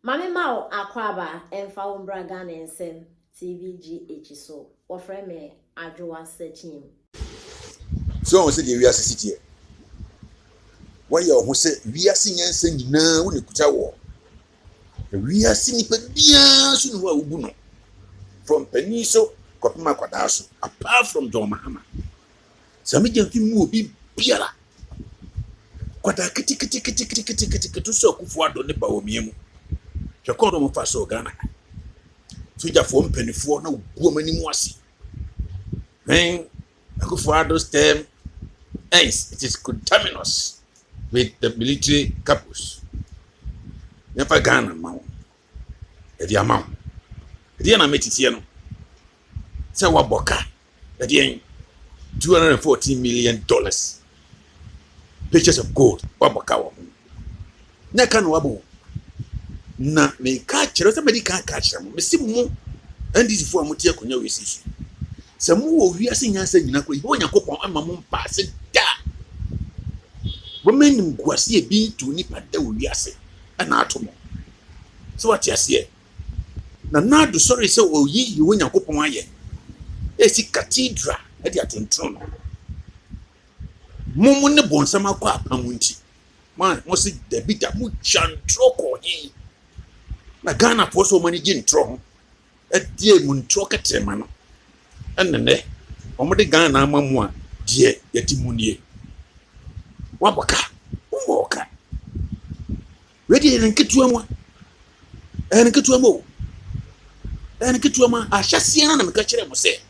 Mami Mao Akwaba and Found Bragan and Sem TVGH so. What friend me Addo searching. So on said we are city. Why you who say we are singing sing now when you put a war. We are singing soon who from Peniso, Kopima Quadaso, apart from John Mahama. Sammy Gyamfi will be Piala. Quata kitty to so for Addo Baomium. Jacob Faso Ghana. So you form penny for no woman in Wasi. Then I go for Addo's term. Hence, it is contaminous with the military couples. Never Ghana, Mount. The amount. The amenity. Say what boka. The $214 million. Pictures of gold. What boka. Na kan wabo. Na me catch. Somebody can't catch them. Me see mo. And this is for Mutia Kunya we see. Some more we are seeing us saying, "Nako, you want to go on my mum pass it da." Women who see a being to nip at the we are saying, an atom. So what you say? Na do sorry so oh ye you want to go on my ye. It's a cathedral at the attention. Mumun the bon sama kwa pamunti. Man, must it the bit of muchan troko he. Na Ghana for so many gin tron. At dear mun troka temano. And the ne, Omade Ghana mamma, dear Yetimunie. Wabaka, Umoka. Ready and get to a one. And get to a mo. And get to a man, I shall see an catcher and say.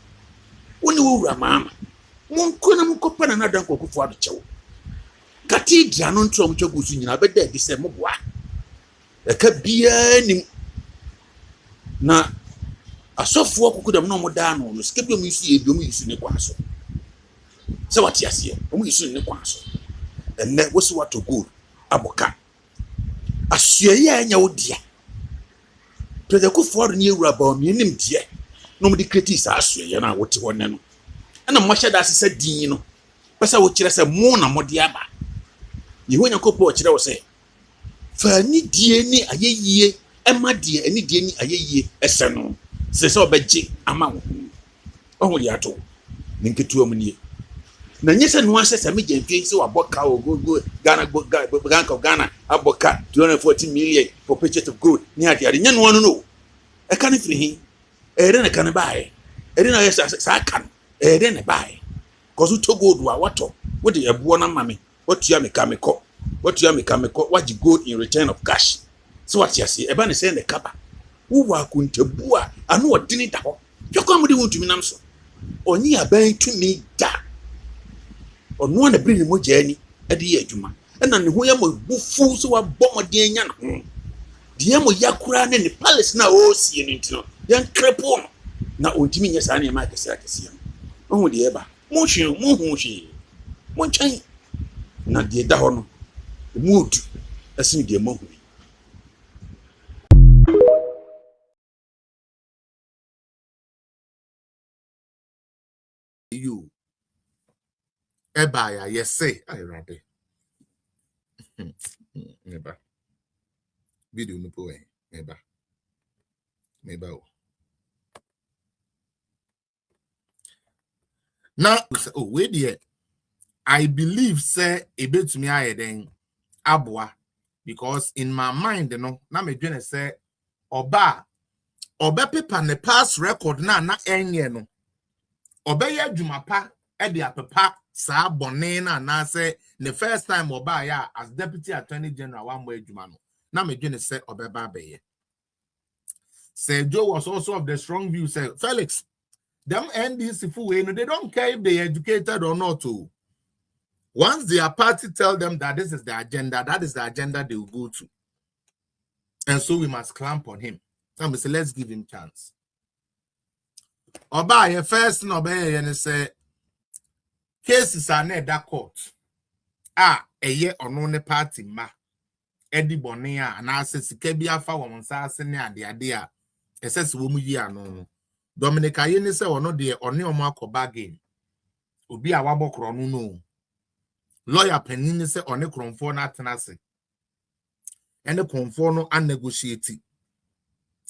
When you were mamma, one couldn't copan another cocoa for the chow. Cathedral non trom chogusin, I bet that December. A cabian na. A soft walk could have no more down on the skip your museum, you miss in the quasso. So what yes here, we soon in the quasso. And that was what to go. Aboka. A share and your dear. To the good for near rubber, me name dear. Nobody critics us, you know what you want. And a much as I said, Dino. But I would just a mourner more diaba. You want a couple of children say. Fanny dear, a ye, and my dear, any dear, a ye, a son. Says so beji amount. Oh, yato. Ninki to a mini. Nanyes and one says a medium thing so a boka or good Ghana book Bank of Ghana, a boka, 214 million for pictures of good. Near the other one know. I can't free him. I can buy. I didn't know I can. I didn't buy. Cause you took good what do you want, mammy? What you make a call? What you make a call? What you go in return of cash? So what you see, a banner send the capa. Who are going to bua? I know what didn't happen. You come with you to me, Namso. Or near bang to me, da. Or no one bring more journey at the edge, man. And then who am I fools who are bomber dear yan? The Amo Yakura and the palace now, oh, seeing it, young crepon. Now, ultimately, yes, I am like a circus. Oh, the Eba. Moshi. Monchay. Not the Dahon. The mood. I see the monk. You Ebaya, yes, say, I rabbi. Never. Video no poe, never. Now, oh, wait yet. I believe, say, a bit to me, I then abwa, because in my mind, you know, now me gonna say, Oba paper ne pass record na enye no. Obey Jumapa Eddie Papa Sa Bonena na say the first time Obaya as Deputy Attorney General one way Jumano. Now me gonna say Obeba Baye. Say Joe was also of the strong view, say Felix, them NDC full way, they don't care if they educated or not to. Once their party tell them that this is the agenda, that is the agenda they will go to. And so we must clamp on him. Now we say let's give him chance. Oba first no be and say cases are near that court. A year or no party ma Eddie Bonnia and I says Kebia fa woman sassing and the idea. It says woman ya no. Dominic Ayene say or no dear or no mark bargain. Ubi a wabok no. Lawyer Penini say on a cron for not tenacity. and the conform and negotiate.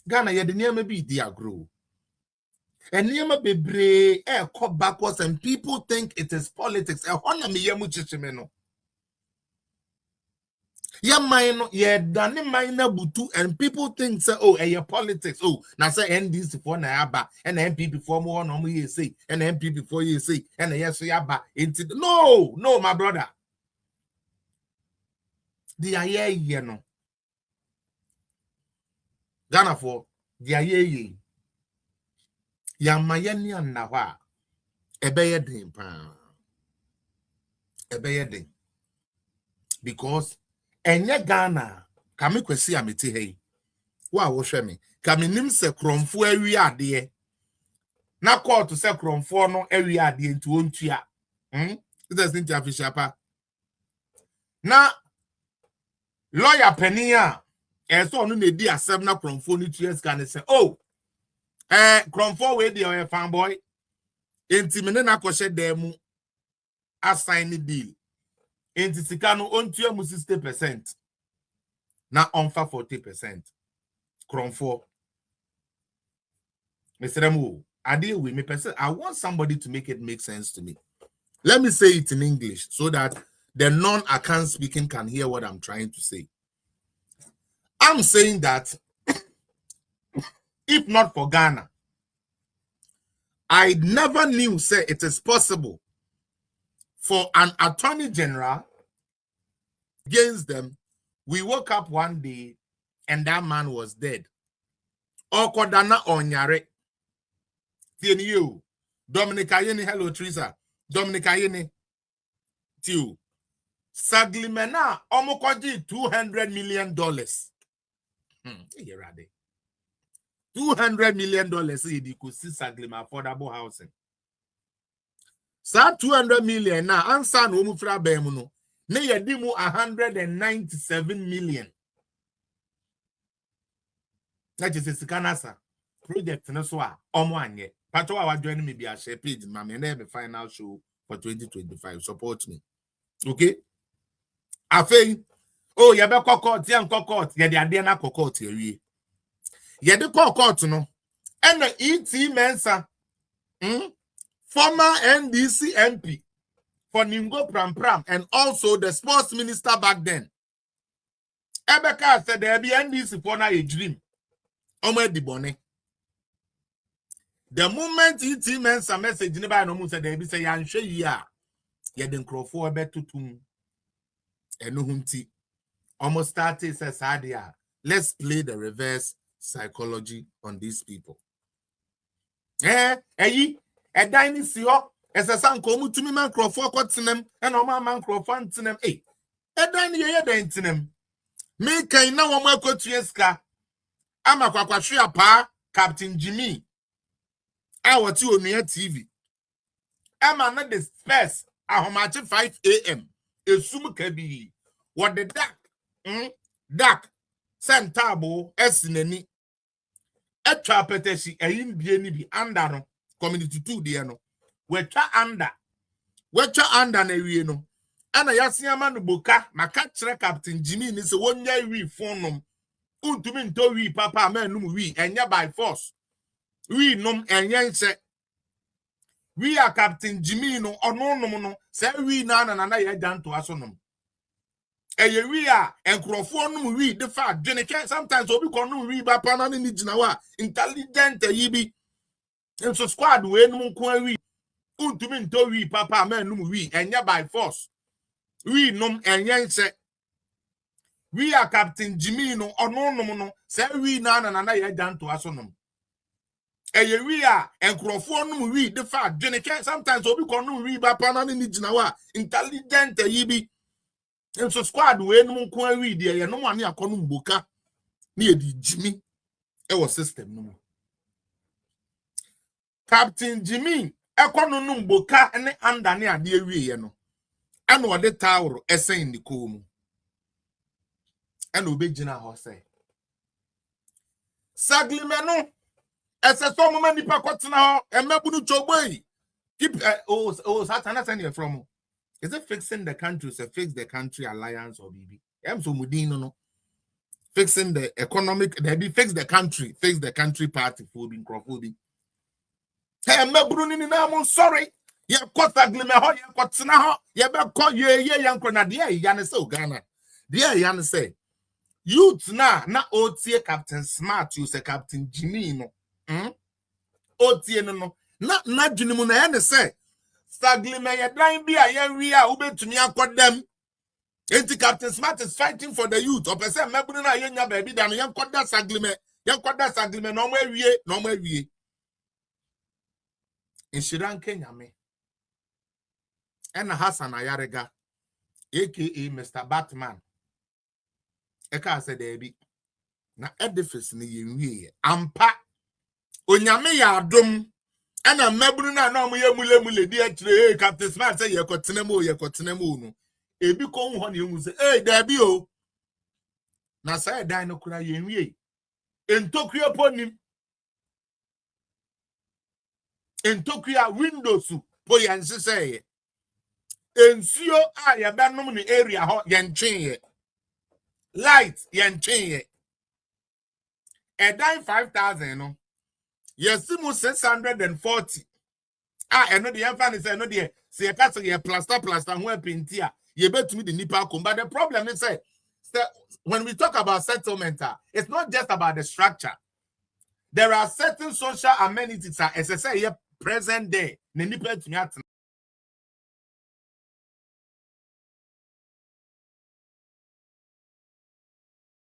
Ghana ye the name be dia grow. And name be brave cut backwards and people think it is politics. A honor me yamu chichimeno. Yeah, mine, yeah, done minor butu, and people think say, oh, your politics. Oh, now say NDC for Nayaba, and MP before more no you say, and MP before you say, and yes, yaba. No, my brother. The aye, you know. Ghana for the aye, ya mayani and Nawa, a bayadin, a bayadin. Because, and ya Ghana, come me see a meti hey. Wow, me. Kaminim se kromfo awi ade na court se kromfo no awi ade nti ontua it is not official pa na lawyer penia so no na di asem na kromfo no tua ska ne se oh kromfo we dey o fan boy enti me na kwhye dem assign deal enti sika no ontua mu 60% na onfa 40% kromfo. Mr. Mo, I deal with me person. I want somebody to make it make sense to me. Let me say it in English so that the non-account speaking can hear what I'm trying to say. I'm saying that if not for Ghana, I never knew say it is possible for an attorney general against them. We woke up one day and that man was dead. Okodana onyare. You, Dominica Yeni, hello Teresa. Dominica Yeni, Tiu. Saglimena, Omokoji $200 million. You're right. $200 million. You could see Saglima affordable housing. Sa 200 million now, answer no mufra bemuno. Ne yedimu 197 million. That is a Sikanasa project. No so omwanye. Patoa wa joining me be a share page, mama, and have final show for 2025. Support me. Okay? Afe, oh, you better court, young court, yeah, the idea na court here. Yeah, the court, no. And the ET Mensa, former NDC MP for Ningo Pram Pram, and also the sports minister back then. Ebeka said there be NDC for now a dream. Omo di bone. The moment ET Mensa message never no said there be say yan hwe yi a ye den krofo ebetutum eno hunti almost started says adia. Let's play the reverse psychology on these people. Eyi edan ni si ho esesa nko mutumi man krofo kwotinem and o man krofo ntinem edan ni ye den ntinem me kan na wo makotua ska ama kwakwahwe apa Captain Jimmy awati onua TV ama na the space ahomache 5 AM esum kabi what the dark sentabo esinani etwa peteshi ayimbie ni bi anda no community 2 de no wetwa anda na wie no ana yasiama no boka maka kire Captain Jimmy ni se wonya wi fonom untumi nto wi papa manum wi enya by force wi nom enya nse we are Captain Jimmy no ono no say we na ye danto aso nom eye we are enkrofo nom we the fact dwene sometimes obi kono we ba pa na ni gina wa intelligent yi bi enso squad we num nko we untumi nto we papa manum we enya by force we nom enya nse we are Captain Jimmy no ono no say we na ye danto aso nom eye we are enkrofo no we the fact dwene sometimes obi kono we ba pa na ni gina wa intelligent yi bi enso squad we num nko we de ye no ane akono mboka na ye di Jimmy e wo system no Captain Jimmy ekono no mboka ne anda ne ade awie ye no ana ode tawro esen ni ko mu ana obegina ho say Saglimeno ese so mama nipa kwotena ho emabunu chogboyi keep Satana send you from is it fixing the country to fix the country alliance or BB so mudin no fixing the economic, they be fix the country party for being crofobing. Hey, me Bruni I'm sorry. Ye kota glime ho, ye kotina ho, ye be ko ye yankro na dia yan say Ghana. Dia yan say youth na otie Captain Smart, you say Captain Jimmy no. Otie no. Na junimu na yan say staglime ye dan bi a ye wi a ubetumi akodam. Enti Captain Smart is fighting for the youth. O pese mebunu na yenya baby dan yan koda saglime no mo awie. In Shiran Kenya me. And Hassan Ayarega, aka Mr. Batman. Eka said debi. Na edifice ni yenwie. Ampa. Onyame ya adom. Ana mebunu na mo ye mule di akire. Captain Smart say ye kotena mo no. Ebi ko hu ho na emu say, debi o. Na say dan no kura yenwie. Entokua ponim. Entokua windows po yanse say. Ensio a ya benom ni area ho yentwe light yentwe edan 5,000 no yesimu 640 eno de yemfa ni say no de se ye kase ye plaster ho apinti a ye betumi de nipa kom. But the problem is say when we talk about settlement, it's not just about the structure. There are certain social amenities as I say present day ne nipa tumi atena